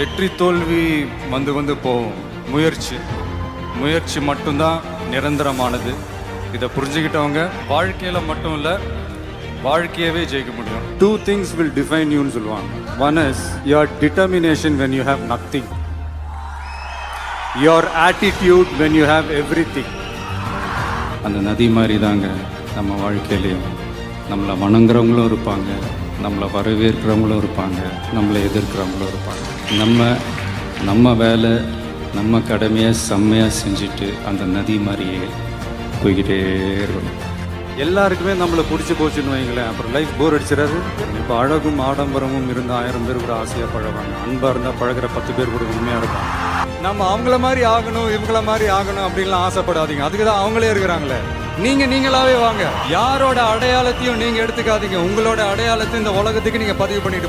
வெற்றி தோல்வி வந்து வந்து போகும். முயற்சி மட்டும்தான் நிரந்தரமானது. இதை புரிஞ்சுக்கிட்டவங்க வாழ்க்கையில் மட்டும் இல்லை, வாழ்க்கையவே ஜெயிக்க முடியும். 2 things will define you ன்னு சொல்லுவாங்க. One is your determination when you have nothing. Your attitude when you have everything. அந்த நதி மாதிரி தாங்க நம்ம வாழ்க்கையிலையும். நம்மளை வணங்குறவங்களும் இருப்பாங்க, நம்மளை வரவேற்கிறவங்களும் இருப்பாங்க, நம்மளை எதிர்க்கிறவங்களும் இருப்பாங்க. நம்ம வேலை, நம்ம கடமையை செம்மையாக செஞ்சுட்டு அந்த நதி மாதிரியே போய்கிட்டே இருக்கணும். எல்லாருக்குமே நம்மளை பிடிச்சி போச்சுன்னு வைங்களேன், அப்புறம் லைஃப் போர் அடிச்சிடாது. இப்போ அழகும் ஆடம்பரமும் இருந்தால் 1000 பேர் கூட ஆசையாக பழவாங்க. அன்பாக இருந்தால் பழகிற 10 பேர் கூட உண்மையாக இருப்பாங்க. நம்ம அவங்கள மாதிரி ஆகணும், இவங்கள மாதிரி ஆகணும் அப்படின்லாம் ஆசைப்படாதீங்க. அதுக்கு தான் அவங்களே இருக்கிறாங்களே. நீங்களாவே வாங்க. யாரோட அடையாளத்தையும் நீங்க எடுத்துக்காதீங்க. உங்களோட அடையாளத்தை இந்த உலகத்துக்கு நீங்க பதிவு பண்ணிட்டு போங்க.